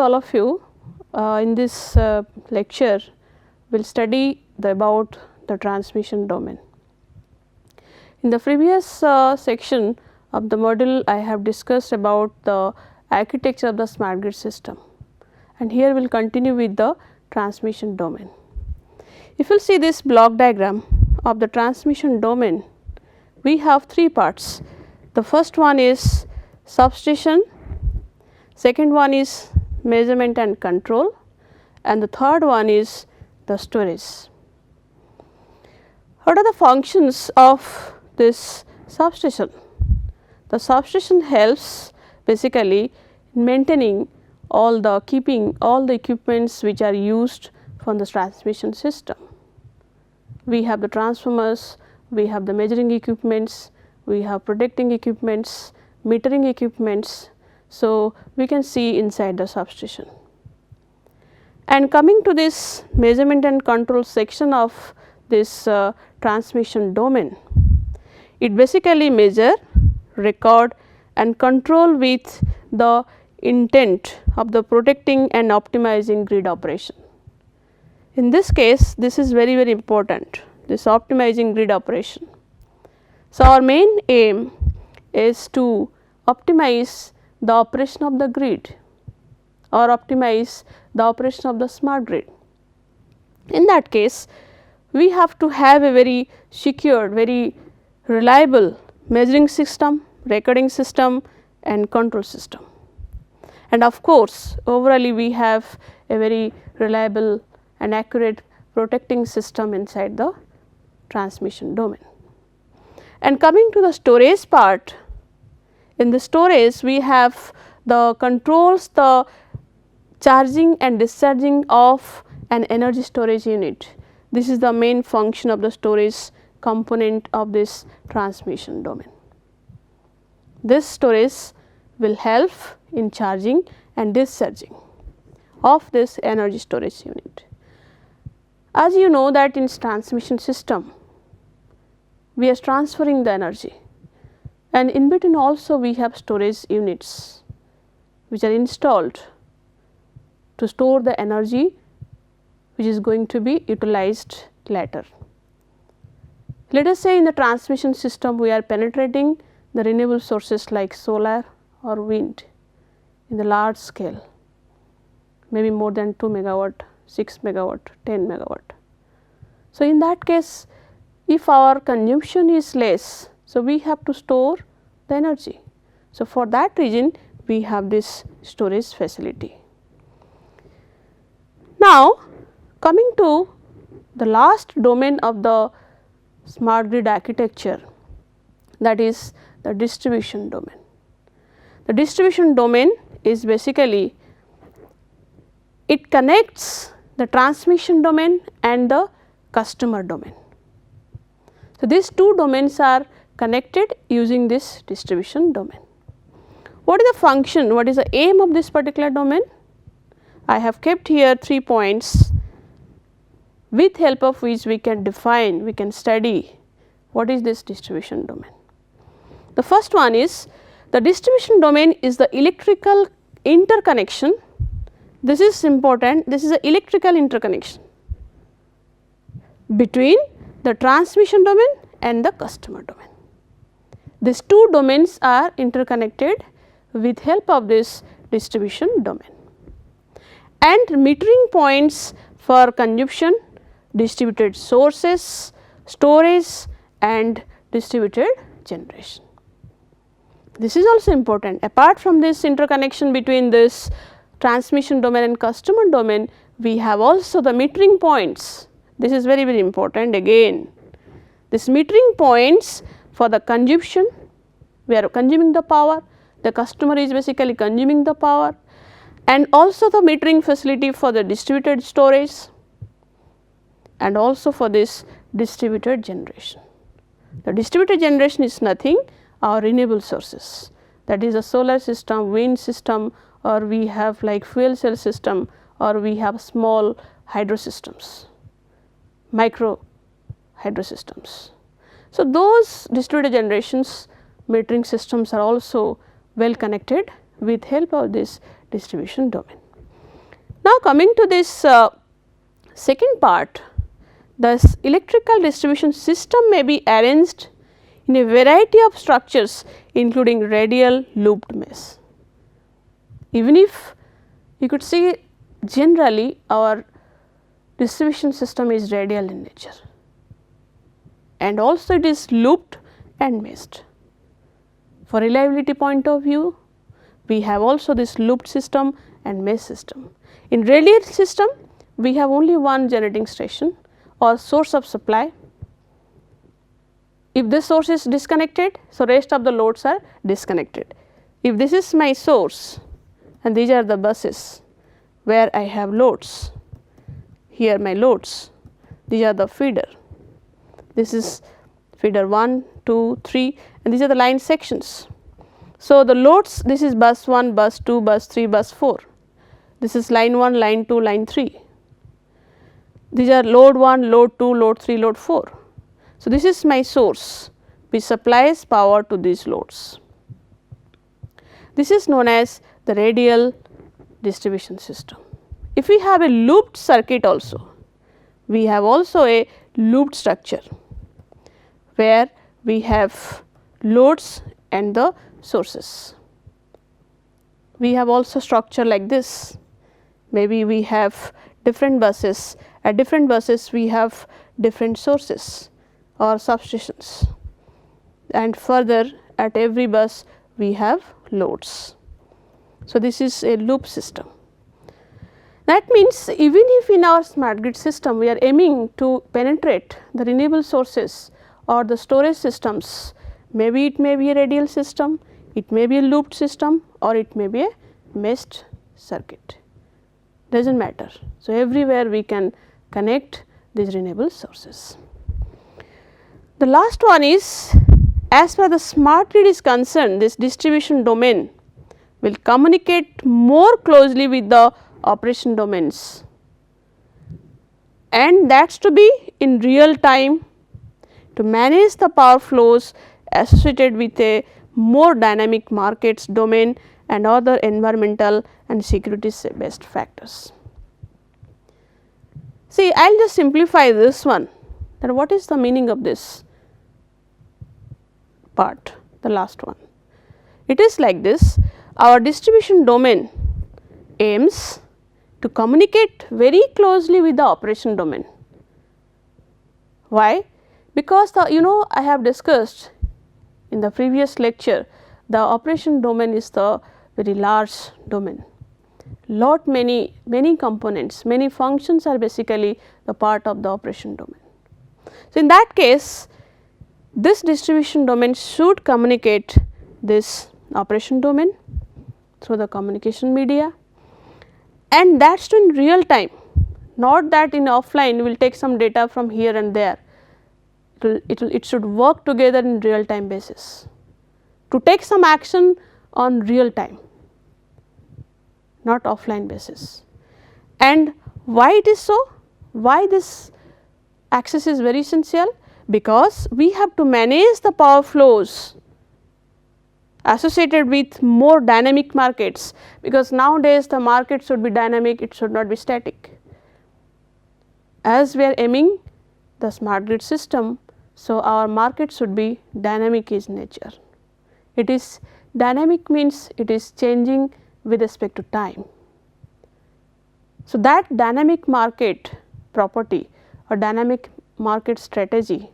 all of you. In this lecture, we will study about the transmission domain. In the previous section of the module, I have discussed about the architecture of the smart grid system, and here we will continue with the transmission domain. If you see this block diagram of the transmission domain, we have three parts. The first one is substation, second one is measurement and control, and the third one is the storage. What are the functions of this substation? The substation helps basically maintaining keeping all the equipments which are used from the transmission system. We have the transformers, we have the measuring equipments, we have protecting equipments, metering equipments. So, we can see inside the substation. And coming to this measurement and control section of this transmission domain, it basically measure, record and control with the intent of the protecting and optimizing grid operation. In this case, this is very important, this optimizing grid operation. So, our main aim is to optimize the operation of the grid or optimize the operation of the smart grid. In that case, we have to have a very secure, very reliable measuring system, recording system and control system. And of course, overall we have a very reliable and accurate protecting system inside the transmission domain. And coming to the storage part, in the storage we have the controls the charging and discharging of an energy storage unit. This is the main function of the storage component of this transmission domain. This storage will help in charging and discharging of this energy storage unit. As you know that in transmission system, we are transferring the energy, and in between also we have storage units which are installed to store the energy which is going to be utilized later. Let us say in the transmission system we are penetrating the renewable sources like solar or wind in the large scale, maybe more than 2 megawatt, 6 megawatt, 10 megawatt. So, in that case, if our consumption is less, so we have to store the energy. So, for that reason we have this storage facility. Now, coming to the last domain of the smart grid architecture, that is the distribution domain. The distribution domain is basically, it connects the transmission domain and the customer domain. So, these two domains are connected using this distribution domain. What is the function, what is the aim of this particular domain? I have kept here 3 points with help of which we can define, we can study what is this distribution domain. The first one is, the distribution domain is the electrical interconnection. This is important, this is the electrical interconnection between the transmission domain and the customer domain. These two domains are interconnected with help of this distribution domain, and metering points for consumption, distributed sources, storage and distributed generation. This is also important. Apart from this interconnection between this transmission domain and customer domain, we have also the metering points. This is very important again. This metering points for the consumption, we are consuming the power, the customer is basically consuming the power, and also the metering facility for the distributed storage and also for this distributed generation. The distributed generation is nothing, our renewable sources, that is a solar system, wind system, or we have like fuel cell system, or we have small hydro systems, micro hydro systems. So, those distributed generations systems are also well connected with help of this distribution domain. Now, coming to this second part, the electrical distribution system may be arranged in a variety of structures including radial looped mesh. Even if you could see generally our distribution system is radial in nature and also it is looped and meshed. For reliability point of view, we have also this looped system and mesh system. In radial system, we have only one generating station or source of supply. If this source is disconnected, so rest of the loads are disconnected. If this is my source and these are the buses where I have loads, here my loads, these are the feeder, this is feeder 1, 2, 3 and these are the line sections. So, the loads, this is bus 1, bus 2, bus 3, bus 4, this is line 1, line 2, line 3, these are load 1, load 2, load 3, load 4. So, this is my source which supplies power to these loads. This is known as the radial distribution system. If we have a looped circuit also, we have also a looped structure where we have loads and the sources. We have also structure like this, maybe we have different buses, at different buses we have different sources or substations and further at every bus we have loads. So, this is a loop system. That means, even if in our smart grid system we are aiming to penetrate the renewable sources or the storage systems, maybe it may be a radial system, it may be a looped system or it may be a meshed circuit, does not matter. So, everywhere we can connect these renewable sources. The last one is, as far as the smart grid is concerned, this distribution domain will communicate more closely with the operation domains and that is to be in real time to manage the power flows associated with a more dynamic markets domain and other environmental and security based factors. See, I will just simplify this one, that what is the meaning of this part, the last one. It is like this, our distribution domain aims to communicate very closely with the operation domain. Why? Because I have discussed in the previous lecture, the operation domain is the very large domain. Many components, many functions are basically the part of the operation domain. So, in that case, this distribution domain should communicate this operation domain through the communication media and that is in real time, not that in offline we will take some data from here and there. It should work together in real time basis to take some action on real time, not offline basis. And why it is so? Why this access is very essential? Because we have to manage the power flows associated with more dynamic markets, because nowadays the market should be dynamic, it should not be static. As we are aiming the smart grid system, so our market should be dynamic in nature. It is dynamic means it is changing with respect to time. So, that dynamic market property or dynamic market strategy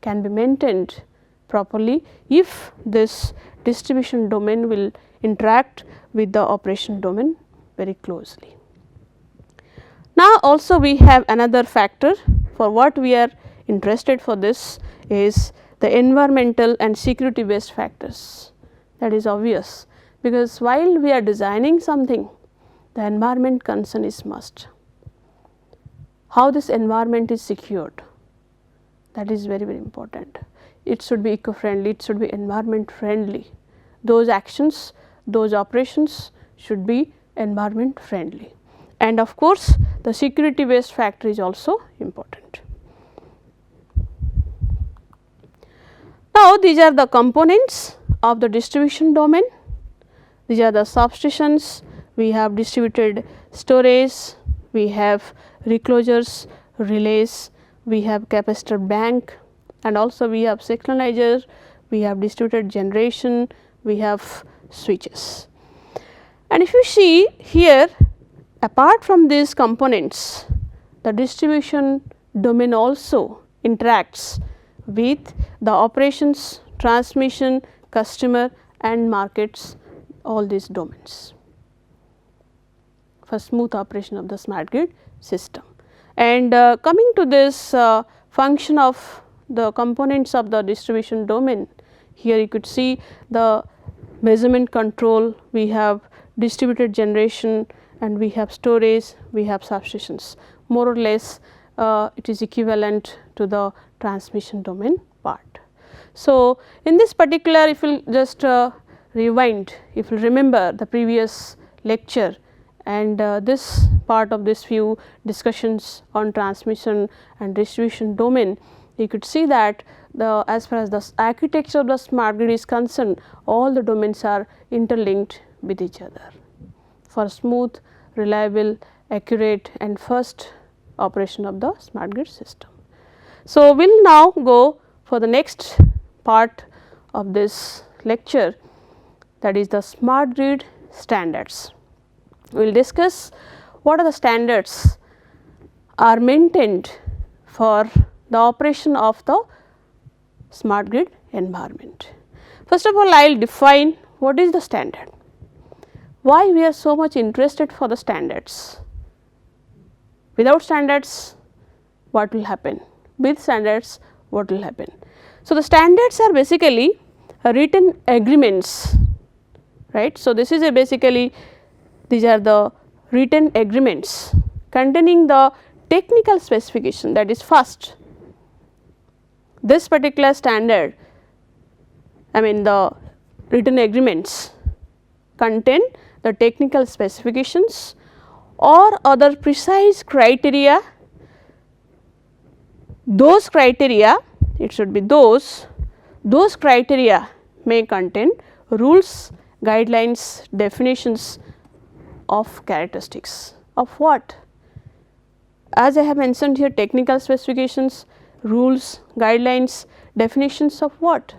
can be maintained properly if this distribution domain will interact with the operation domain very closely. Now, also we have another factor for what we are interested for this is the environmental and security based factors. That is obvious, because while we are designing something, the environment concern is must. How this environment is secured, that is very important. It should be eco friendly, it should be environment friendly. Those actions, those operations should be environment friendly, and of course, the security based factor is also important. Now, these are the components of the distribution domain. These are the substations we have distributed storage, we have reclosures, relays, we have capacitor bank, and also we have synchronizer, we have distributed generation, we have switches. And if you see here, apart from these components, the distribution domain also interacts with the operations, transmission, customer and markets, all these domains for smooth operation of the smart grid system. And coming to this function of the components of the distribution domain, here you could see the measurement control, we have distributed generation, and we have storage, we have substations. More or less it is equivalent to the transmission domain part. So, in this particular, if you will just rewind, if you remember the previous lecture and this part of this few discussions on transmission and distribution domain, you could see that the as far as the architecture of the smart grid is concerned, all the domains are interlinked with each other for smooth, reliable, accurate and fast operation of the smart grid system. So, we will now go for the next part of this lecture, that is the smart grid standards. We will discuss what are the standards are maintained for the operation of the smart grid environment. First of all, I will define what is the standard, why we are so much interested for the standards. Without standards, what will happen? With standards, what will happen? So, the standards are basically written agreements, right. So, this is a basically these are the written agreements containing the technical specification, that is first. This particular standard, I mean the written agreements contain the technical specifications or other precise criteria. Those criteria, it should be those criteria may contain rules, guidelines, definitions of characteristics of what? As I have mentioned here, technical specifications, rules, guidelines, definitions of what?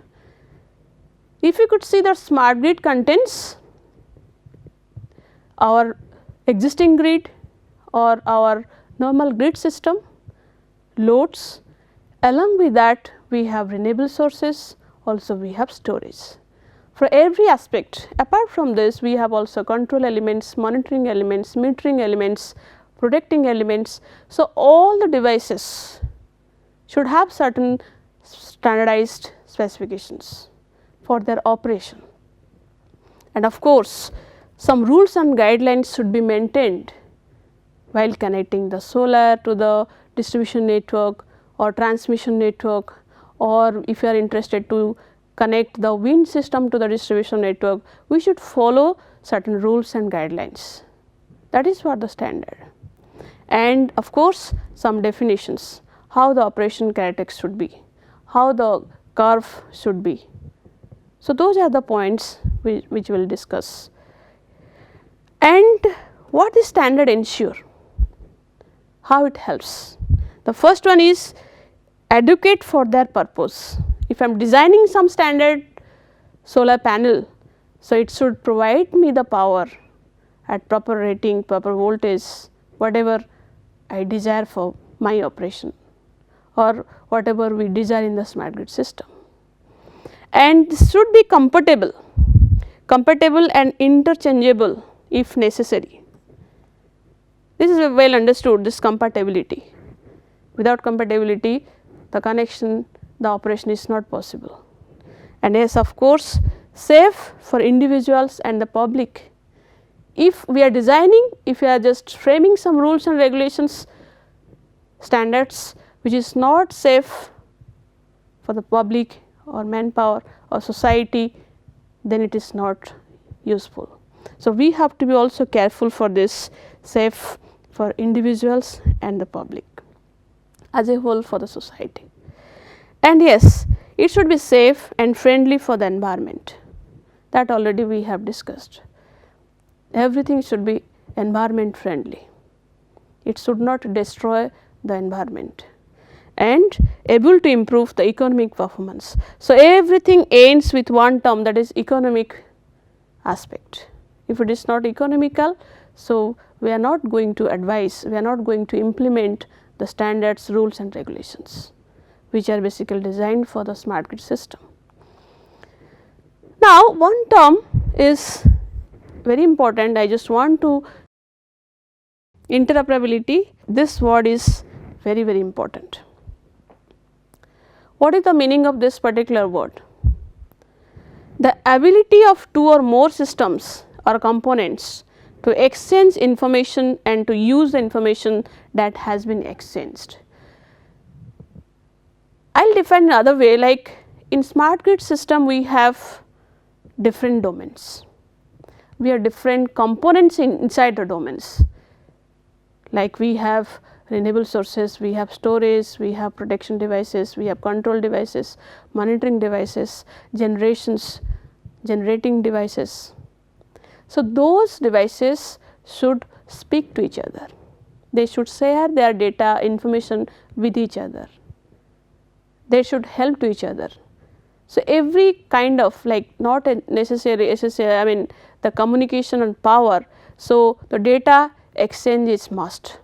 If you could see that smart grid contains our existing grid or our normal grid system, loads, along with that we have renewable sources, also we have storage. For every aspect, apart from this we have also control elements, monitoring elements, metering elements, protecting elements. So, all the devices should have certain standardized specifications for their operation, and of course, some rules and guidelines should be maintained while connecting the solar to the distribution network or transmission network, or if you are interested to connect the wind system to the distribution network, we should follow certain rules and guidelines. That is what the standard. And of course, some definitions, how the operation characteristics should be, how the curve should be. So, those are the points which we will discuss. And what this standard ensure? How it helps? The first one is adequate for their purpose. If I am designing some standard solar panel, so it should provide me the power at proper rating, proper voltage, whatever I desire for my operation or whatever we desire in the smart grid system. And this should be compatible and interchangeable if necessary. This is well understood, this compatibility. Without compatibility, the connection, the operation is not possible. And yes, of course, safe for individuals and the public. If we are designing, if we are just framing some rules and regulations, standards which is not safe for the public or manpower or society, then it is not useful. So, we have to be also careful for this, safe for individuals and the public as a whole, for the society. And yes, it should be safe and friendly for the environment, that already we have discussed. everything should be environment friendly. It should not destroy the environment and able to improve the economic performance. So, everything ends with one term, that is economic aspect. If it is not economical, so we are not going to advise, we are not going to implement the standards, rules and regulations which are basically designed for the smart grid system. Now, one term is very important, I just want to interoperability, this word is very very important. What is the meaning of this particular word? The ability of two or more systems or components to exchange information and to use the information that has been exchanged. I will define another way, like in smart grid system we have different domains, we have different components inside the domains, like we have renewable sources, we have storage, we have protection devices, we have control devices, monitoring devices, generating devices. So, those devices should speak to each other, they should share their data information with each other, they should help to each other. So, every kind of like not a necessary I mean the communication and power. So, the data exchange is must,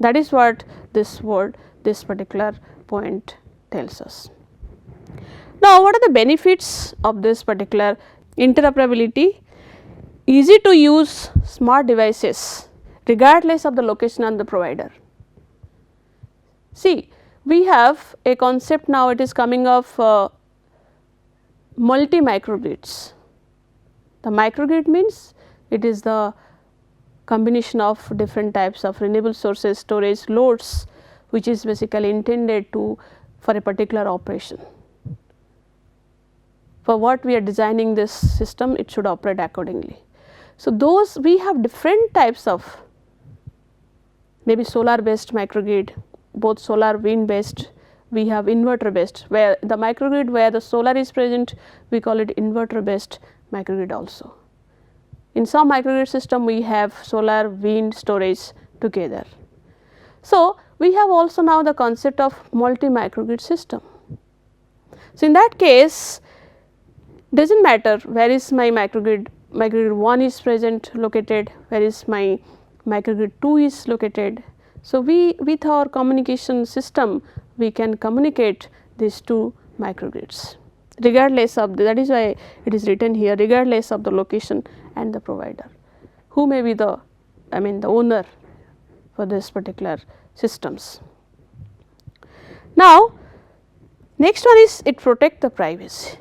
that is what this word, this particular point tells us. Now, what are the benefits of this particular interoperability? Easy to use smart devices regardless of the location and the provider. See, we have a concept now, it is coming of multi microgrids. The microgrid means it is the combination of different types of renewable sources, storage, loads, which is basically intended to for a particular operation. For what we are designing this system, it should operate accordingly. So, those we have different types of maybe solar based microgrid, both solar wind based, we have inverter based, where the microgrid where the solar is present, we call it inverter based microgrid also. In some microgrid system we have solar, wind, storage together. So, we have also now the concept of multi microgrid system. So, in that case does not matter where is my microgrid 1 is present located, where is my microgrid 2 is located. So, we with our communication system we can communicate these two microgrids regardless of that is why it is written here, regardless of the location and the provider, who may be the the owner for this particular systems. Now, next one is it protect the privacy.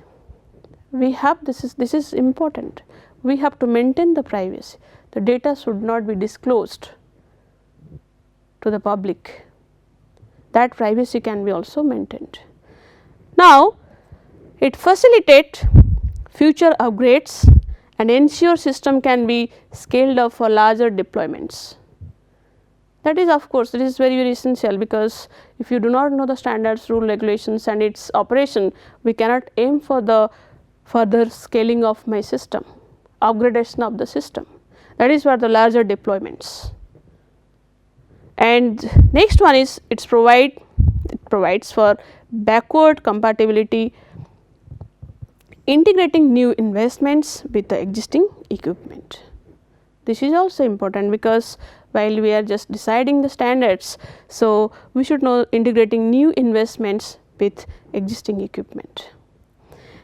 We have this is important, we have to maintain the privacy, the data should not be disclosed to the public, that privacy can be also maintained. Now, it facilitate future upgrades and ensure system can be scaled up for larger deployments. That is of course, it is very very essential, because if you do not know the standards, rule, regulations and its operation, we cannot aim for the further scaling of my system, upgradation of the system, that is for the larger deployments. And next one is it provides for backward compatibility, integrating new investments with the existing equipment. This is also important, because while we are just deciding the standards, so we should know integrating new investments with existing equipment.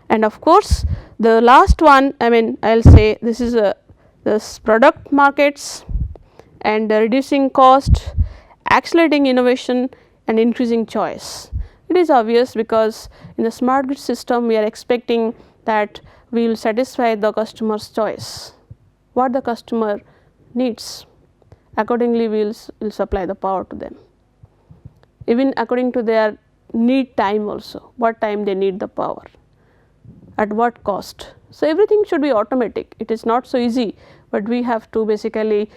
And of course, the last one I will say this is this product markets and reducing cost, accelerating innovation and increasing choice. It is obvious, because in the smart grid system we are expecting that we will satisfy the customer's choice, what the customer needs, accordingly we will supply the power to them, even according to their need time also, what time they need the power, at what cost. So, everything should be automatic, it is not so easy, but we have to basically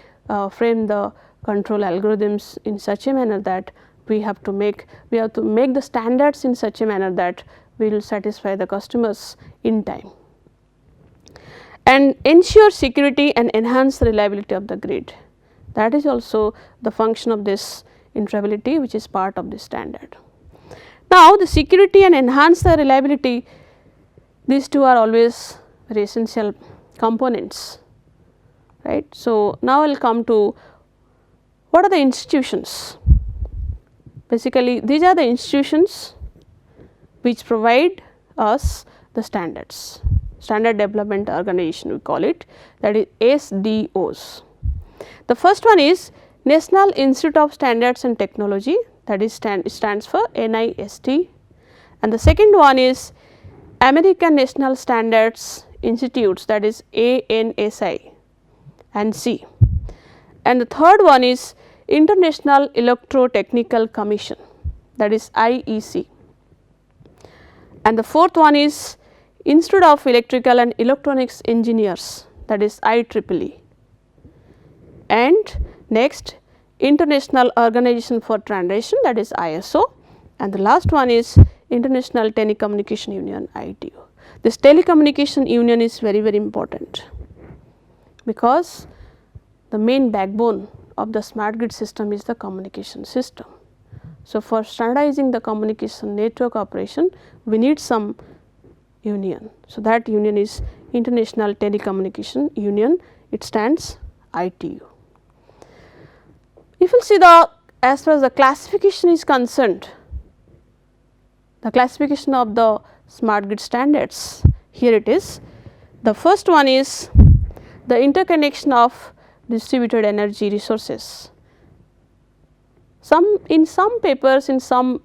frame the control algorithms in such a manner that we have to make the standards in such a manner that we will satisfy the customers in time. and ensure security and enhance the reliability of the grid. That is also the function of this interoperability, which is part of this standard. Now, the security and enhance the reliability, these two are always very essential components, right. So, now I will come to what are the institutions. Basically, these are the institutions which provide us the standards, standard development organization we call it, that is SDOs. The first one is National Institute of Standards and Technology, that is stands for NIST, and the second one is American National Standards Institutes, that is ANSI and C, and the third one is International Electrotechnical Commission, that is IEC, and the fourth one is Institute of Electrical and Electronics Engineers, that is IEEE, and next International Organization for Translation, that is ISO, and the last one is International Telecommunication Union, ITU. This telecommunication union is very important, because the main backbone of the smart grid system is the communication system. So, for standardizing the communication network operation, we need some union. So, that union is International Telecommunication Union, it stands ITU. If you see the as far as the classification is concerned, the classification of the smart grid standards, here it is. The first one is the interconnection of distributed energy resources. In some papers, in some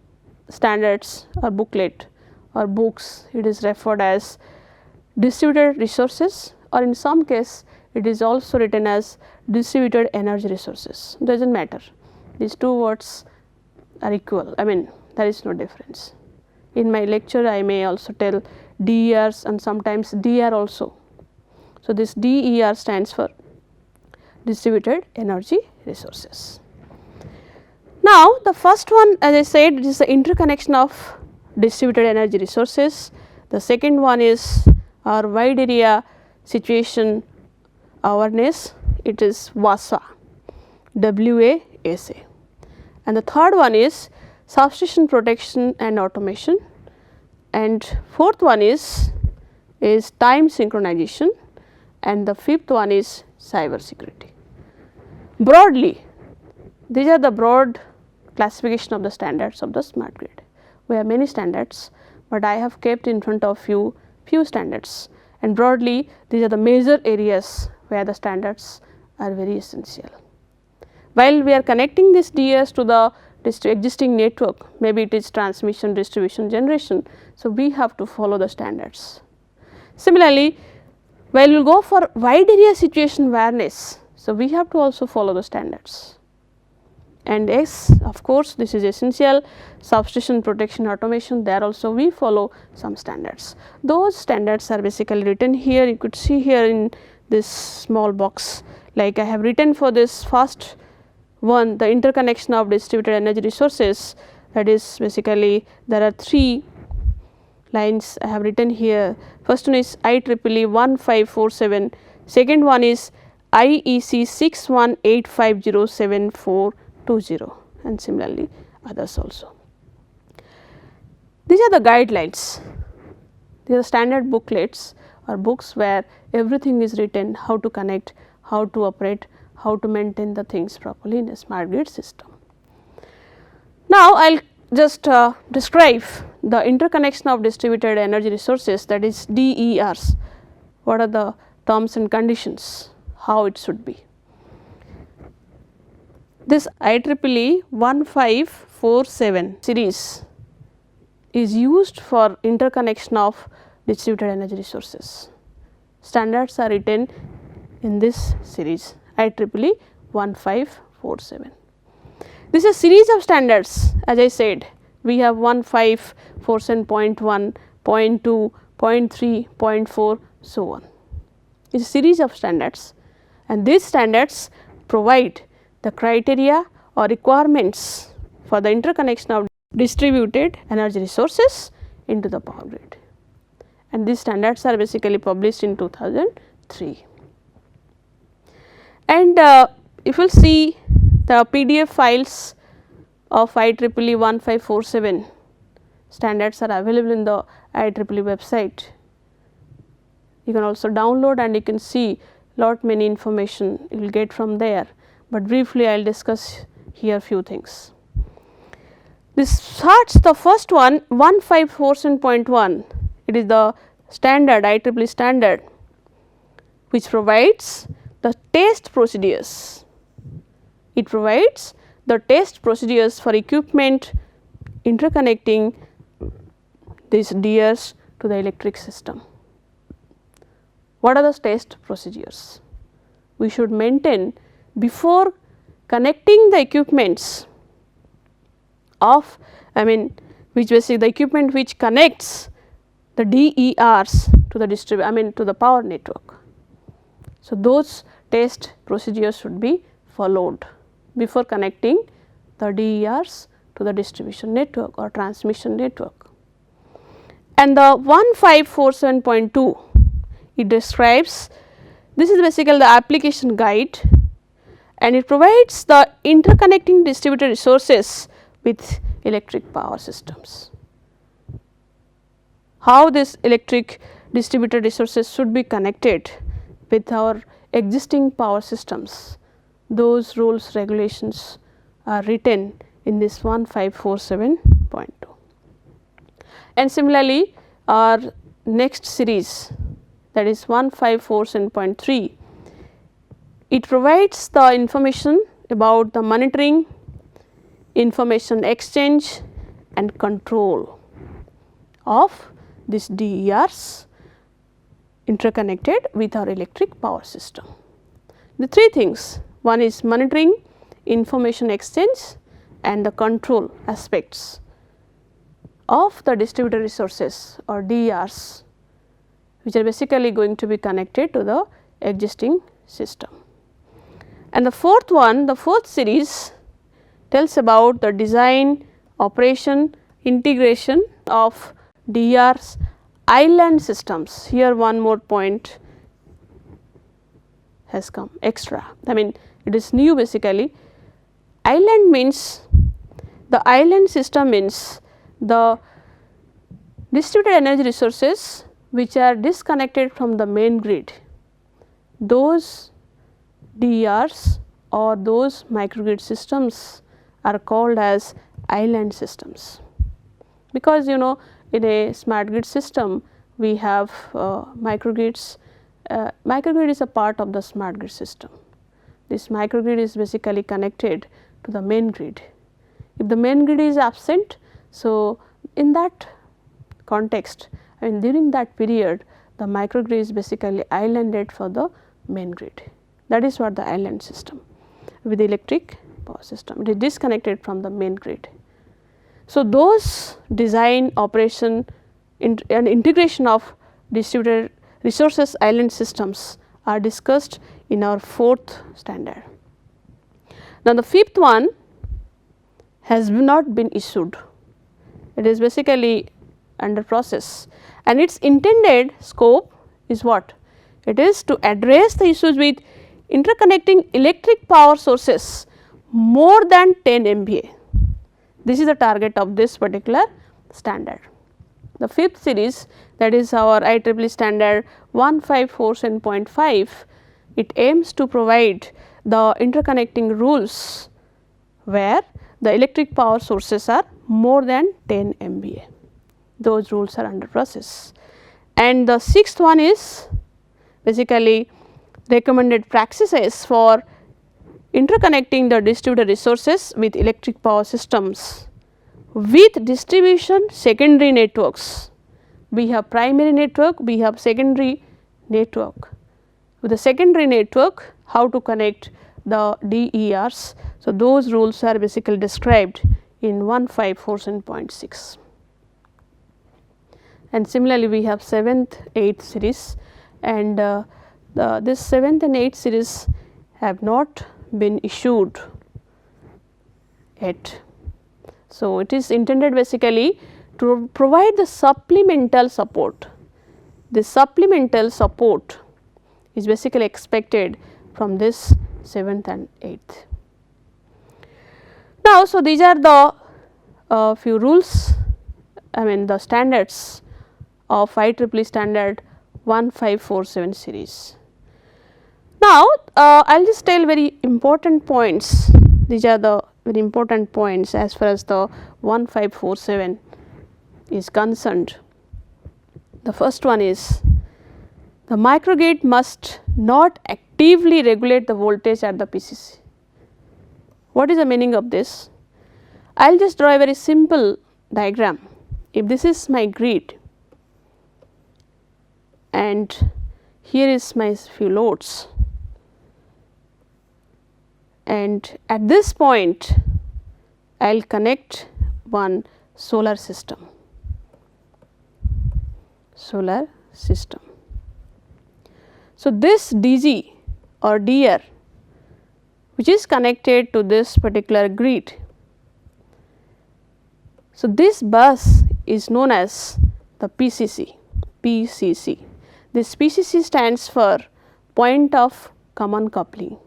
standards or booklet or books, it is referred as distributed resources, or in some case it is also written as distributed energy resources, does not matter, these two words are equal, I mean there is no difference. In my lecture I may also tell DERs and sometimes DR also. So, this DER stands for distributed energy resources. Now, the first one, as I said, it is the interconnection of distributed energy resources. The second one is our wide area situation awareness, it is WASA, WASA, and the third one is substation protection and automation, and fourth one is time synchronization, and the fifth one is cyber security. Broadly, these are the broad classification of the standards of the smart grid. We have many standards, but I have kept in front of few standards, and broadly these are the major areas where the standards are very essential. While we are connecting these DAs to the existing network, maybe it is transmission, distribution, generation, so we have to follow the standards. Similarly, while we will go for wide area situation awareness, so we have to also follow the standards. And yes, of course, this is essential, substation protection automation, there also we follow some standards. Those standards are basically written here, you could see here in this small box, like I have written for this first one, the interconnection of distributed energy resources, that is basically there are 3 lines I have written here. First one is IEEE 1547, second one is IEC 618507420, and similarly others also. These are the guidelines, these are standard booklets or books where everything is written, how to connect, how to operate, how to maintain the things properly in a smart grid system. Now, I will just describe the interconnection of distributed energy resources, that is DERs, what are the terms and conditions, how it should be. This IEEE 1547 series is used for interconnection of distributed energy resources. Standards are written in this series IEEE 1547. This is a series of standards, as I said, we have 1547.1, 0.2, 0.3, 0.4, so on. It is a series of standards, and these standards provide the criteria or requirements for the interconnection of distributed energy resources into the power grid, and these standards are basically published in 2003. 3. And if you will see the PDF files of IEEE 1547 standards are available in the IEEE website. You can also download and you can see lot many information you will get from there, but briefly I will discuss here few things. This starts the first one 1547.1, it is the standard IEEE standard which provides the test procedures. It provides the test procedures for equipment interconnecting these DRs to the electric system. What are the test procedures? We should maintain before connecting the equipments of, which basically the equipment which connects the DERs to the to the power network. So, those test procedures should be followed before connecting the DERs to the distribution network or transmission network. And the 1547.2, it describes, this is basically the application guide, and it provides the interconnecting distributed resources with electric power systems. How this electric distributed resources should be connected with our existing power systems, those rules regulations are written in this 1547.2. And similarly, our next series, that is 1547.3, it provides the information about the monitoring, information exchange and control of these DERs interconnected with our electric power system. The three things, one is monitoring, information exchange and the control aspects of the distributed resources or DERs, which are basically going to be connected to the existing system. And the fourth one, the fourth series tells about the design, operation, integration of DERs island systems. Here one more point has come extra, it is new basically. Island means, the island system means the distributed energy resources which are disconnected from the main grid. Those DERs or those microgrid systems are called as island systems, because in a smart grid system we have microgrids. Microgrid is a part of the smart grid system. This microgrid is basically connected to the main grid. If the main grid is absent, so in that context, during that period the microgrid is basically islanded for the main grid. That is what the island system with the electric power system, it is disconnected from the main grid. So, those design, operation and integration of distributed resources island systems are discussed in our fourth standard. Now, the fifth one has not been issued, it is basically under process, and its intended scope is what? It is to address the issues with interconnecting electric power sources more than 10 MVA. This is the target of this particular standard. The fifth series, that is our IEEE standard 1547.5, it aims to provide the interconnecting rules where the electric power sources are more than 10 MVA. Those rules are under process. And the sixth one is basically recommended practices for interconnecting the distributed resources with electric power systems with distribution secondary networks. We have primary network, we have secondary network. With the secondary network, how to connect the DERs. So, those rules are basically described in 1547.6. And similarly, we have 7th, 8th series, and this 7th and 8th series have not been issued yet. So, it is intended basically to provide the supplemental support. The supplemental support is basically expected from this 7th and 8th. Now, so these are the few rules, I mean the standards of IEEE standard 1547 series. Now, I will just tell very important points. These are the very important points as far as the 1547 is concerned. The first one is the microgrid must not actively regulate the voltage at the PCC. What is the meaning of this? I will just draw a very simple diagram. If this is my grid and here is my few loads, and at this point I will connect one solar system. So, this DG or DR which is connected to this particular grid. So, this bus is known as the PCC. This PCC stands for point of common coupling.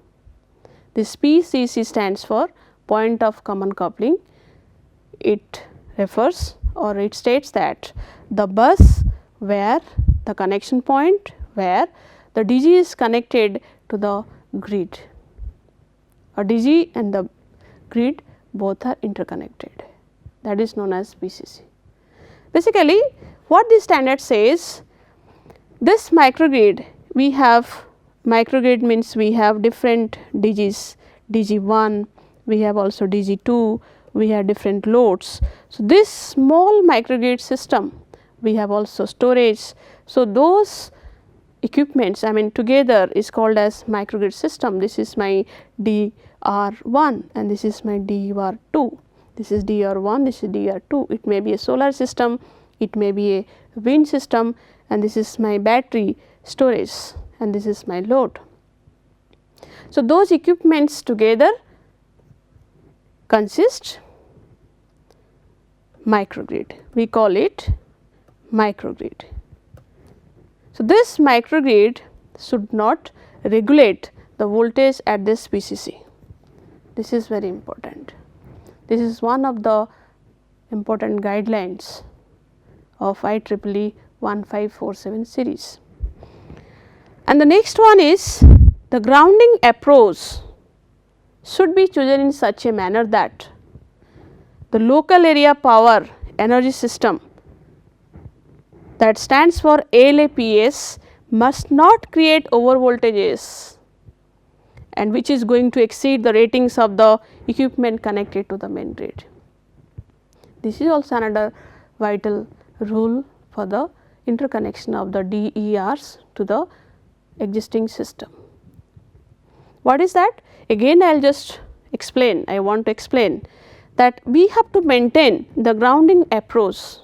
This PCC stands for point of common coupling. It refers or it states that the bus where the connection point where the DG is connected to the grid, or DG and the grid both are interconnected, that is known as PCC. Basically what this standard says, this microgrid, we have microgrid means we have different DGs, DG1, we have also DG2, we have different loads. So, this small microgrid system, we have also storage. So, those equipments, I mean together is called as microgrid system. This is my DR1 and this is my DR2. This is DR1, this is DR2. It may be a solar system, it may be a wind system, and this is my battery storage and this is my load. So, those equipments together consist microgrid, we call it microgrid. So, this microgrid should not regulate the voltage at this PCC. This is very important. This is one of the important guidelines of IEEE 1547 series. And the next one is the grounding approach should be chosen in such a manner that the local area power energy system, that stands for LAPS, must not create over voltages and which is going to exceed the ratings of the equipment connected to the main grid. This is also another vital rule for the interconnection of the DERs to the existing system. What is that? Again I will just explain, I want to explain that we have to maintain the grounding approach,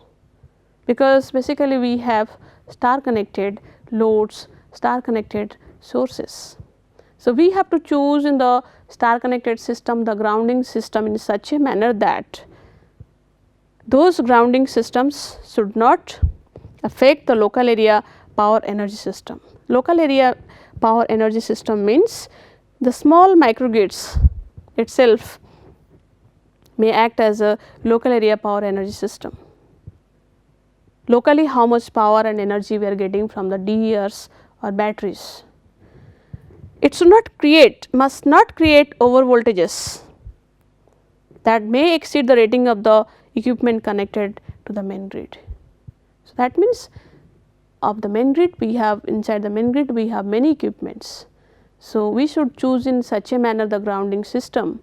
because basically we have star connected loads, star connected sources. So, we have to choose in the star connected system the grounding system in such a manner that those grounding systems should not affect the local area power energy system. Local area power energy system means the small microgrids itself may act as a local area power energy system. Locally how much power and energy we are getting from the DERs or batteries. It should not create, must not create over voltages that may exceed the rating of the equipment connected to the main grid. So, that means of the main grid we have, inside the main grid we have many equipments. So, we should choose in such a manner the grounding system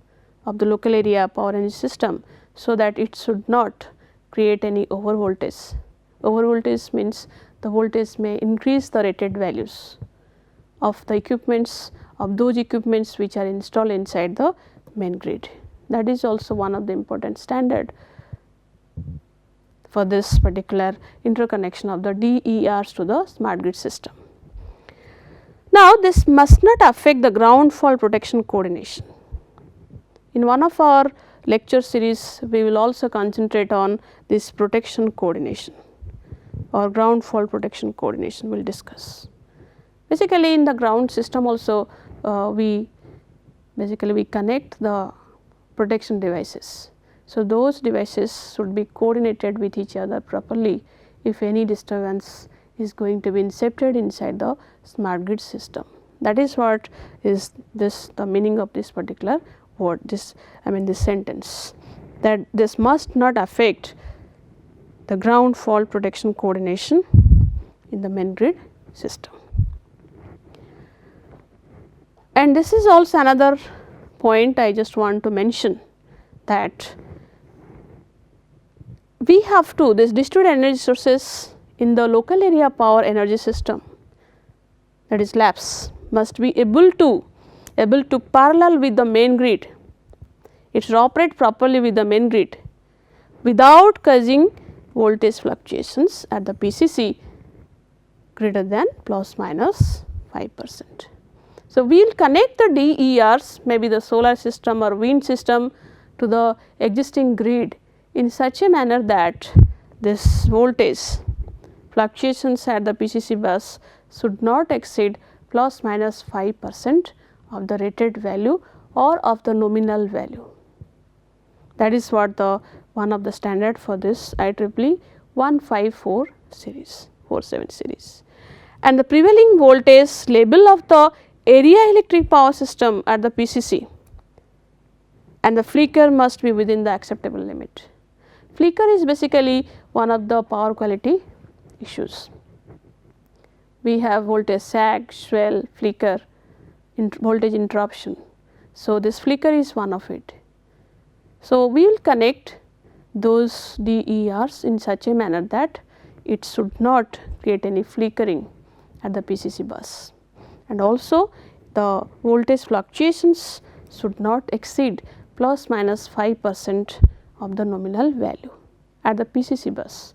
of the local area power energy system, so that it should not create any over voltage. Over voltage means the voltage may increase the rated values of the equipments, of those equipments which are installed inside the main grid. That is also one of the important standard for this particular interconnection of the DERs to the smart grid system. Now, this must not affect the ground fault protection coordination. In one of our lecture series, we will also concentrate on this protection coordination or ground fault protection coordination we will discuss. Basically in the ground system also we connect the protection devices. So, those devices should be coordinated with each other properly if any disturbance is going to be incepted inside the smart grid system. That is what is this the meaning of this particular word, this sentence, that this must not affect the ground fault protection coordination in the main grid system. And this is also another point I just want to mention, that we have to this distributed energy sources in the local area power energy system, that is LAPS, must be able to parallel with the main grid. It should operate properly with the main grid without causing voltage fluctuations at the PCC greater than plus minus 5%. So, we will connect the DERs, maybe the solar system or wind system, to the existing grid in such a manner that this voltage fluctuations at the PCC bus should not exceed plus minus 5% of the rated value or of the nominal value. That is what the one of the standard for this IEEE 154 series 47 series. And the prevailing voltage level of the area electric power system at the PCC and the flicker must be within the acceptable limit. Flicker is basically one of the power quality issues. We have voltage sag, swell, flicker, voltage interruption. So, this flicker is one of it. So, we will connect those DERs in such a manner that it should not create any flickering at the PCC bus, and also the voltage fluctuations should not exceed plus minus 5% of the nominal value at the PCC bus.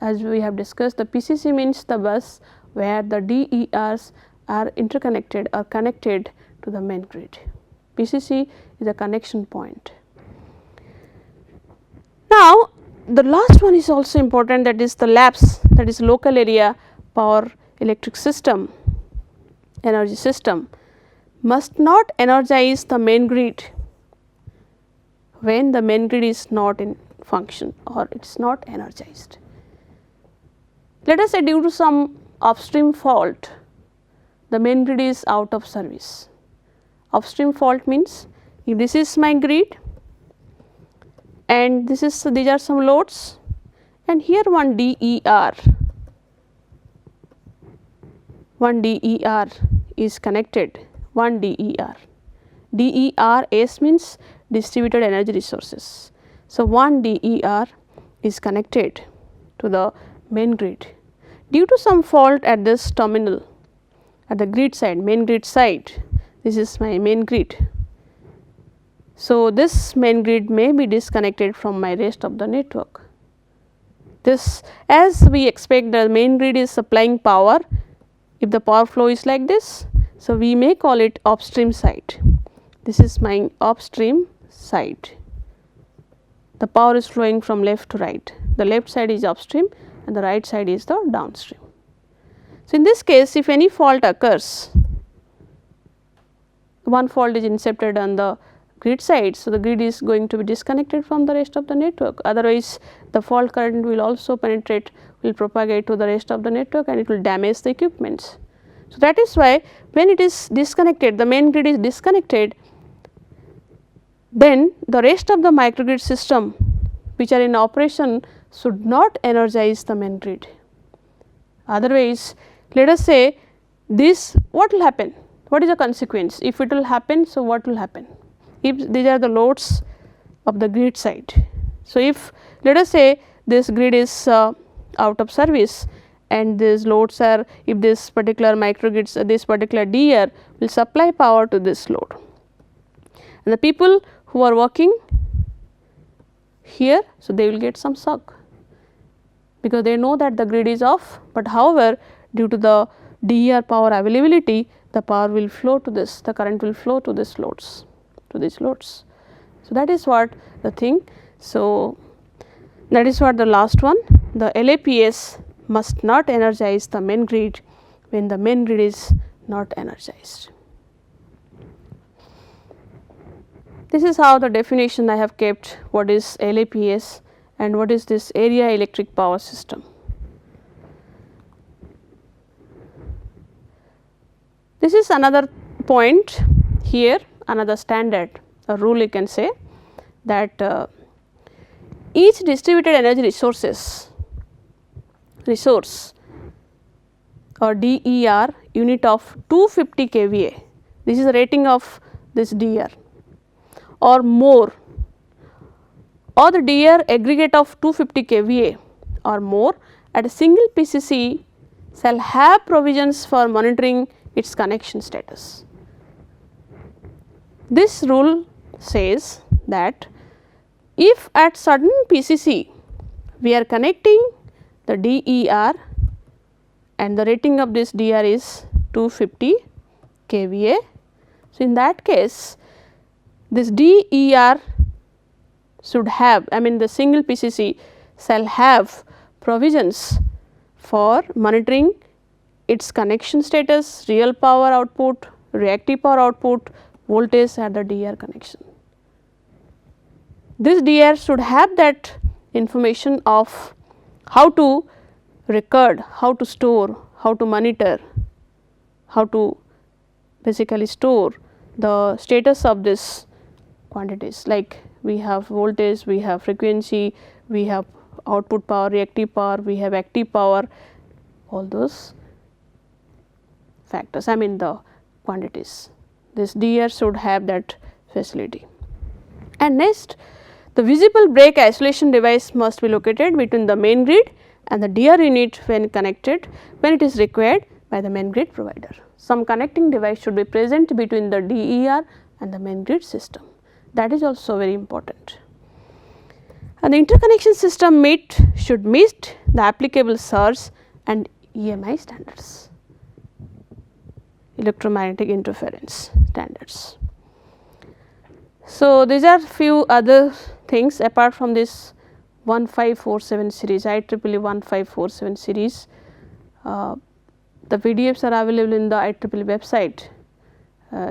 As we have discussed, the PCC means the bus where the DERs are interconnected or connected to the main grid. PCC is a connection point. Now, the last one is also important, that is the LAPS, that is local area power electric system energy system, must not energize the main grid when the main grid is not in function or it is not energized. Let us say due to some upstream fault the main grid is out of service. Upstream fault means if this is my grid and these are some loads and here one DER is connected, one DER. DERS means distributed energy resources. So, one DER is connected to the main grid. Due to some fault at this terminal at the grid side, main grid side, this is my main grid. So, this main grid may be disconnected from my rest of the network. This, as we expect, the main grid is supplying power if the power flow is like this. So, we may call it upstream side. This is my upstream side. The power is flowing from left to right. The left side is upstream and the right side is the downstream. So, in this case, if any fault occurs, one fault is incepted on the grid side. So, the grid is going to be disconnected from the rest of the network, otherwise the fault current will also penetrate, will propagate to the rest of the network and it will damage the equipments. So, that is why when it is disconnected, the main grid is disconnected, then the rest of the microgrid system which are in operation should not energize the main grid. Otherwise, let us say this, what will happen? What is the consequence? If it will happen, so what will happen? If these are the loads of the grid side. So, if let us say this grid is out of service and these loads are, if this particular microgrid, this particular DER will supply power to this load, and the people who are working here, so they will get some shock because they know that the grid is off, but however, due to the DER power availability, the power will flow to this, the current will flow to this loads, to these loads. So, that is what the thing. So, that is what the last one, the LAPS must not energize the main grid when the main grid is not energized. This is how the definition I have kept, what is LAPS and what is this area electric power system. This is another point here, another standard, a rule you can say, that each distributed energy resource or DER unit of 250 kVA, this is the rating of this DER or more, or the DER aggregate of 250 kVA or more at a single PCC shall have provisions for monitoring its connection status. This rule says that if at certain PCC we are connecting the DER and the rating of this DER is 250 kVA. So, in that case this DER should have, I mean the single PCC shall have provisions for monitoring its connection status, real power output, reactive power output, voltage at the DER connection. This DER should have that information of how to record, how to store, how to monitor, how to basically store the status of this quantities, like we have voltage, we have frequency, we have output power, reactive power, we have active power, all those factors, I mean the quantities. This DER should have that facility. And next, the visible break isolation device must be located between the main grid and the DER unit when connected, when it is required by the main grid provider. Some connecting device should be present between the DER and the main grid system. That is also very important. And the interconnection system should meet the applicable SERS and EMI standards, electromagnetic interference standards. So, these are few other things apart from this 1547 series, IEEE 1547 series. The PDFs are available in the IEEE website.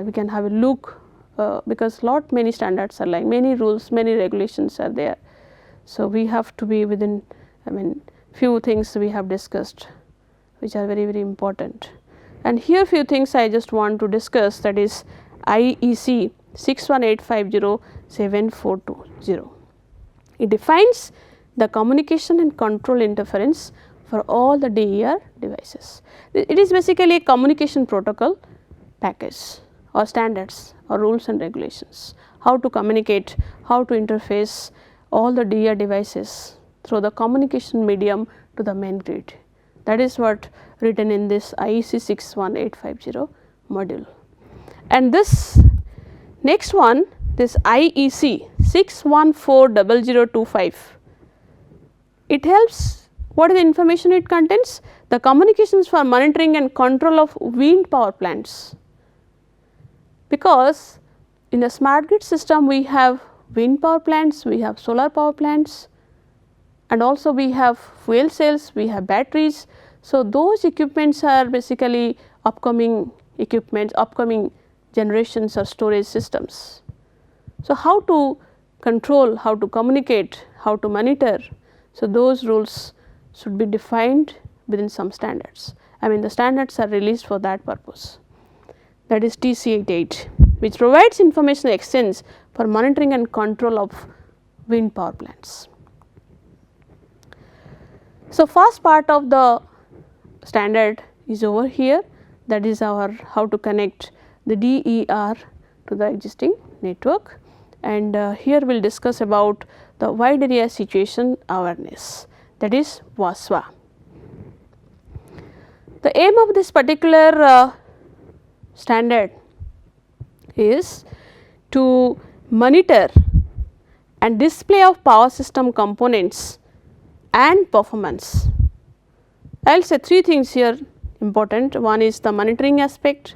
We can have a look because many standards are like, many rules, many regulations are there. So, we have to be within, I mean few things we have discussed which are very important. And here few things I just want to discuss, that is IEC 618507420. It defines the communication and control interference for all the DER devices. It is basically a communication protocol package or standards or rules and regulations, how to communicate, how to interface all the DER devices through the communication medium to the main grid. That is what written in this IEC 61850 module. And this next one, this IEC 6140025, it helps, what is the information it contains? The communications for monitoring and control of wind power plants, because in the smart grid system we have wind power plants, we have solar power plants, and also we have fuel cells, we have batteries. So, those equipments are basically upcoming equipments, upcoming generations or storage systems. So, how to control, how to communicate, how to monitor. So, those rules should be defined within some standards. I mean the standards are released for that purpose, that is TC88, which provides information exchange for monitoring and control of wind power plants. So, first part of the standard is over here, that is our how to connect the DER to the existing network, and here we will discuss about the wide area situation awareness, that is WASWA. The aim of this particular standard is to monitor and display of power system components and performance. I will say three things here important. One is the monitoring aspect,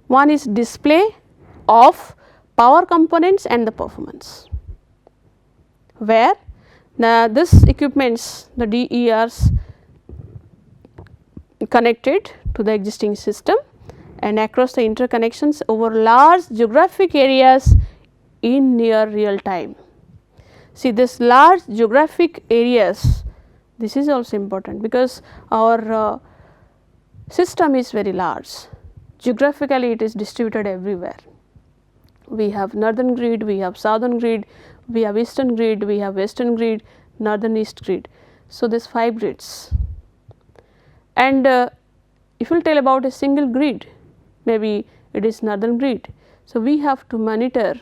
one is display of power components and the performance, where this equipments, the DERs connected to the existing system and across the interconnections over large geographic areas in near real time. See, this large geographic areas, this is also important because our system is very large. Geographically it is distributed everywhere. We have northern grid, we have southern grid, we have eastern grid, we have western grid, northern east grid. So, this 5 grids, and if you will tell about a single grid, maybe it is northern grid. So, we have to monitor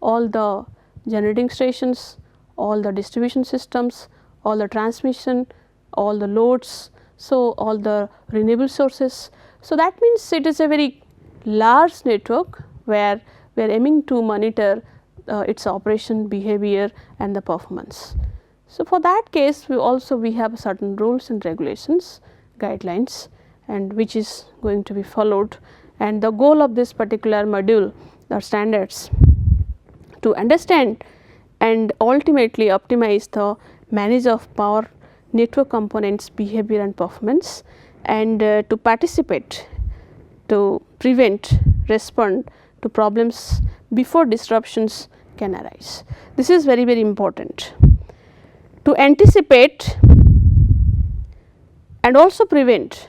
all the generating stations, all the distribution systems, all the transmission, all the loads, so all the renewable sources. So, that means it is a very large network where we are aiming to monitor its operation, behavior and the performance. So, for that case we have certain rules and regulations, guidelines, and which is going to be followed, and the goal of this particular module or standards to understand and ultimately optimize the manage of power network components behavior and performance, and to participate to prevent, respond to problems before disruptions can arise. This is very, very important to anticipate and also prevent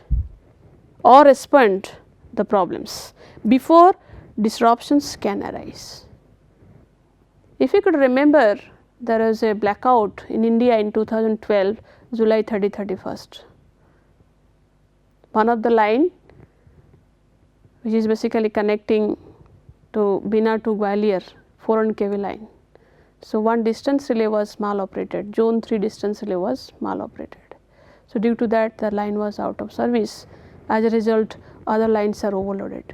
or respond the problems before disruptions can arise. If you could remember, there was a blackout in India in 2012, July 31st. One of the line which is basically connecting to Bina to Gwalior 400 kV line. So, one distance relay was maloperated, zone 3 distance relay was maloperated. So, due to that the line was out of service, as a result other lines are overloaded,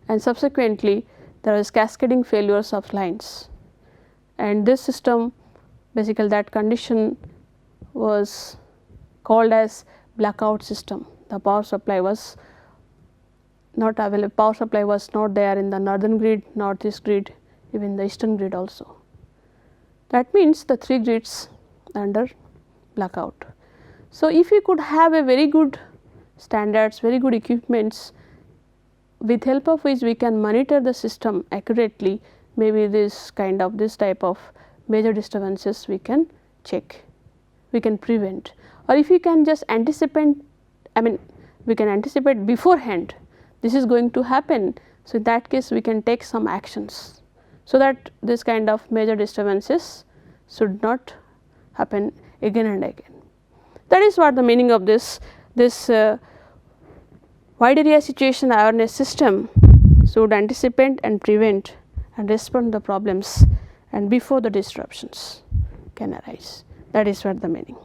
and subsequently there was cascading failures of lines, and this system basically that condition was called as blackout system. The power supply was not available, power supply was not there in the northern grid, northeast grid, even the eastern grid also. That means the 3 grids under blackout. So, if you could have a very good standards, very good equipments with help of which we can monitor the system accurately, maybe this type of major disturbances we can check, we can prevent, or if we can just anticipate, we can anticipate beforehand this is going to happen. So, in that case we can take some actions, so that this kind of major disturbances should not happen again and again. That is what the meaning of this wide area situation awareness system should anticipate and prevent and respond to the problems and before the disruptions can arise. That is what the meaning.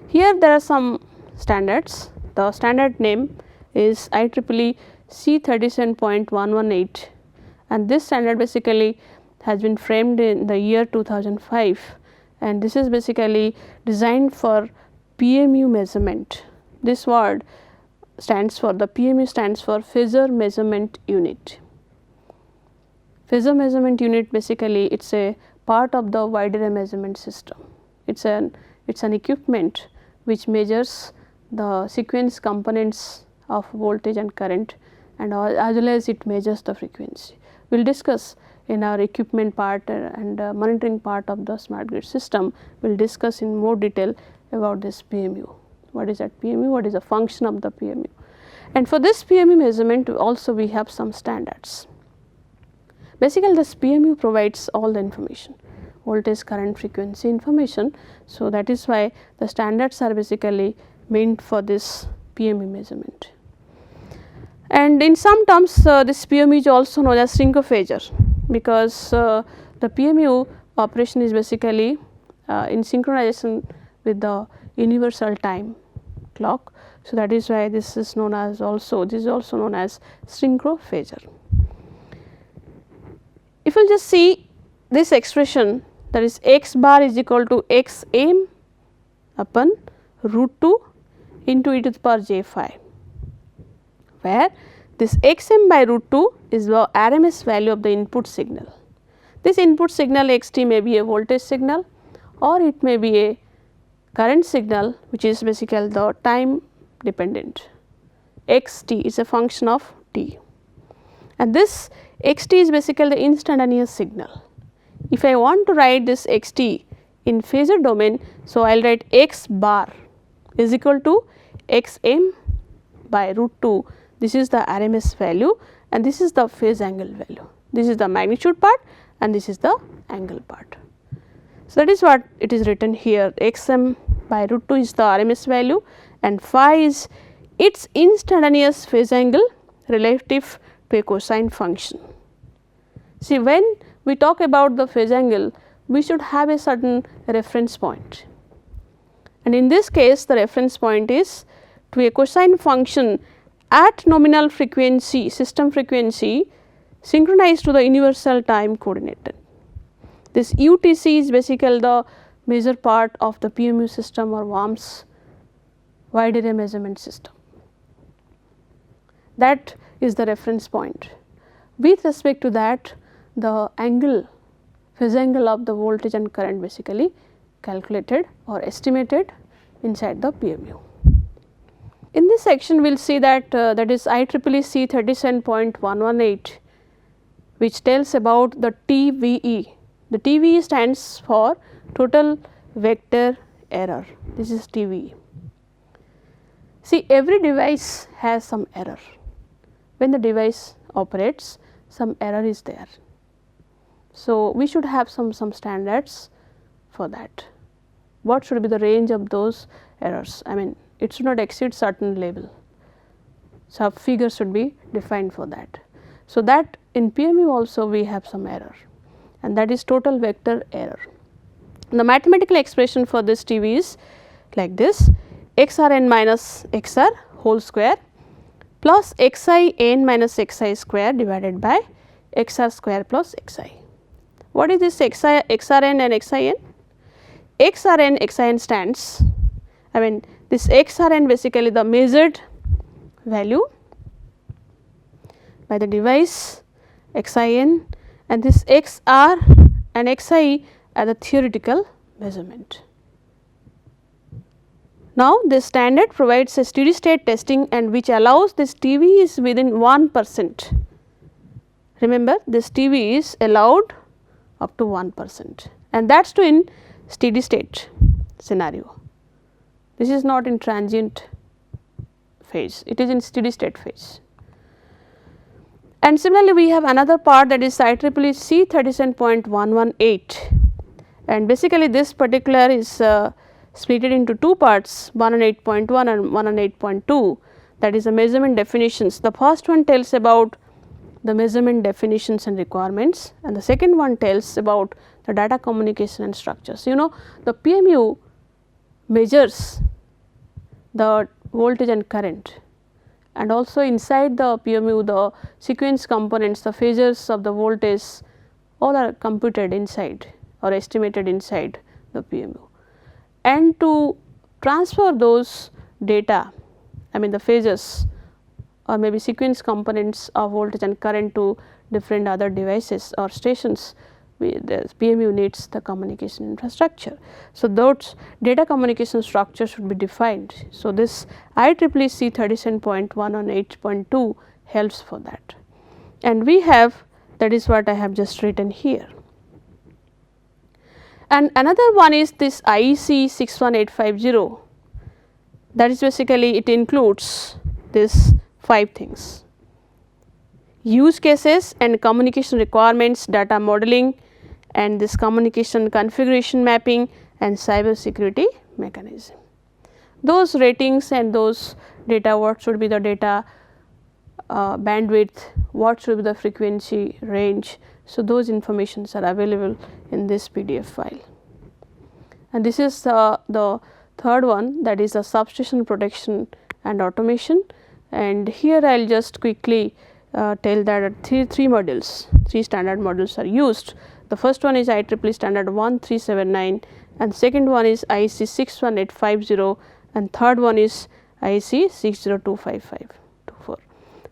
Here there are some standards. The standard name is IEEE C37.118, and this standard basically has been framed in the year 2005, and this is basically designed for PMU measurement. This word stands for, the PMU stands for phasor measurement unit. Phasor measurement unit basically it is a part of the wide area measurement system. It is an equipment which measures the sequence components of voltage and current, and as well as it measures the frequency. We will discuss in our equipment part and monitoring part of the smart grid system, we will discuss in more detail about this PMU. What is that PMU? What is the function of the PMU? And for this PMU measurement also we have some standards. Basically this PMU provides all the information, voltage, current, frequency information. So, that is why the standards are basically meant for this PMU measurement. And in some terms this PMU is also known as synchrophasor, because the PMU operation is basically in synchronization with the universal time clock. So, that is why this is known as also, this is also known as synchrophasor. If you will just see this expression, that is x bar is equal to x m upon root 2 into e to the power j phi, where this x m by root 2 is the RMS value of the input signal. This input signal x t may be a voltage signal or it may be a current signal, which is basically the time dependent, x t is a function of t, and this x t is basically the instantaneous signal. If I want to write this x t in phasor domain, so I will write x bar is equal to x m by root 2, this is the RMS value and this is the phase angle value. This is the magnitude part and this is the angle part. So, that is what it is written here, x m by root 2 is the RMS value and phi is its instantaneous phase angle relative to a cosine function. See, when we talk about the phase angle, we should have a certain reference point, and in this case the reference point is to a cosine function at nominal frequency, system frequency synchronized to the universal time coordinate. This UTC is basically the major part of the PMU system or WAMS wide area measurement system. That is the reference point. With respect to that, the angle, phase angle of the voltage and current basically calculated or estimated inside the PMU. In this section we will see that that is IEEE C 37.118, which tells about the TVE. The TVE stands for total vector error. This is TVE. See, every device has some error. When the device operates, some error is there. So, we should have some standards for that. What should be the range of those errors? I mean, it should not exceed certain level. So, figures should be defined for that. So, that in PMU also we have some error, and that is total vector error. The mathematical expression for this TV is like this: xrn minus xr whole square plus xi n minus xi square divided by xr square plus xi. What is this xrn and xin? xrn xin stands, I mean this xrn basically the measured value by the device, xin, and this xr and xi are the theoretical measurement. Now, this standard provides a steady state testing and which allows this TV is within 1%. Remember, this TV is allowed up to 1%, and that is to in steady state scenario. This is not in transient phase, it is in steady state phase. And similarly, we have another part that is IEEE C 37.118, and basically this particular is split into two parts, one on 8.1 and one on 8.2, that is the measurement definitions. The first one tells about the measurement definitions and requirements, and the second one tells about the data communication and structures. You know, the PMU measures the voltage and current, and also inside the PMU the sequence components, the phasors of the voltage all are computed inside or estimated inside the PMU. And to transfer those data, I mean the phasors or maybe sequence components of voltage and current to different other devices or stations, the PMU needs the communication infrastructure. So, those data communication structure should be defined. So, this IEEE C 37.1 on 8.2 helps for that, and we have, that is what I have just written here. And another one is this IEC 61850, that is basically it includes this 5 things: use cases and communication requirements, data modeling, and this communication configuration mapping and cyber security mechanism. Those ratings and those data, what should be the data bandwidth, what should be the frequency range. So, those informations are available in this PDF file. And this is the third one, that is the substation protection and automation, and here I will just quickly tell that three modules, 3 standard modules are used. The first one is IEEE standard 1379, and second one is IEC 61850, and third one is IEC 6025524.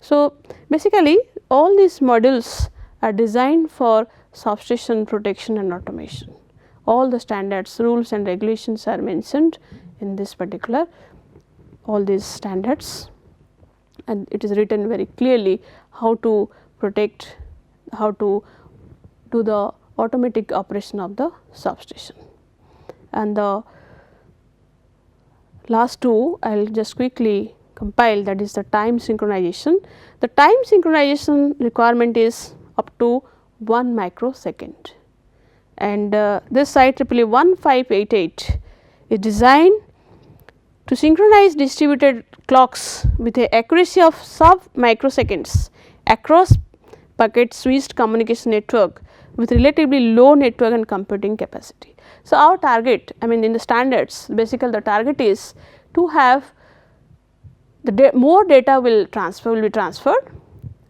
So, basically all these modules are designed for substation protection and automation. All the standards, rules and regulations are mentioned in this particular all these standards, and it is written very clearly how to protect, how to do the automatic operation of the substation. And the last two I will just quickly compile, that is the time synchronization. The time synchronization requirement is up to 1 microsecond, and this IEEE 1588 is designed to synchronize distributed clocks with a accuracy of sub microseconds across packet switched communication network with relatively low network and computing capacity. So, our target, I mean in the standards, basically the target is to have the more data will be transferred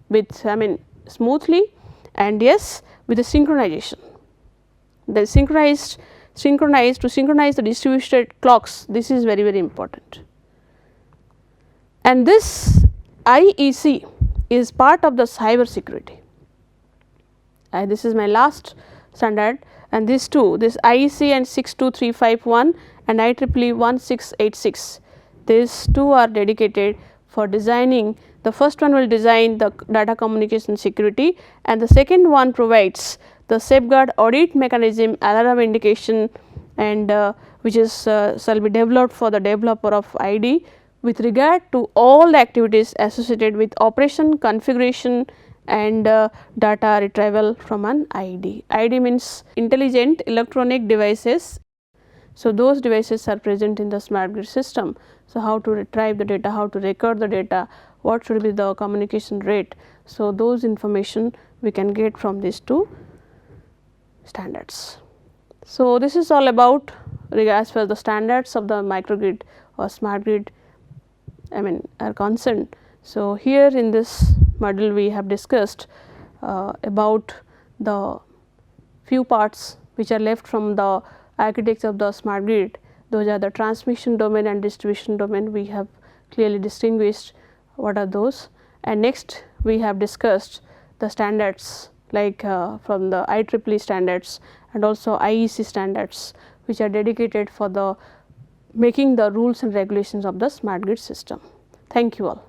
with, I mean smoothly, and yes, with the synchronization. The synchronize to synchronize the distributed clocks, this is very, very important. And this IEC is part of the cyber security. This is my last standard, and these two, this IEC and 62351 and IEEE 1686, these two are dedicated for designing. The first one will design the data communication security, and the second one provides the safeguard audit mechanism, alarm indication, and which is shall be developed for the developer of ID with regard to all the activities associated with operation, configuration, and data retrieval from an ID. ID means intelligent electronic devices. So, those devices are present in the smart grid system. So, how to retrieve the data, how to record the data, what should be the communication rate. So, those information we can get from these two standards. So, this is all about as far as the standards of the microgrid or smart grid, I mean are concerned. So, here in this module we have discussed about the few parts which are left from the architecture of the smart grid. Those are the transmission domain and distribution domain. We have clearly distinguished what are those, and next we have discussed the standards like from the IEEE standards and also IEC standards, which are dedicated for the making the rules and regulations of the smart grid system. Thank you all.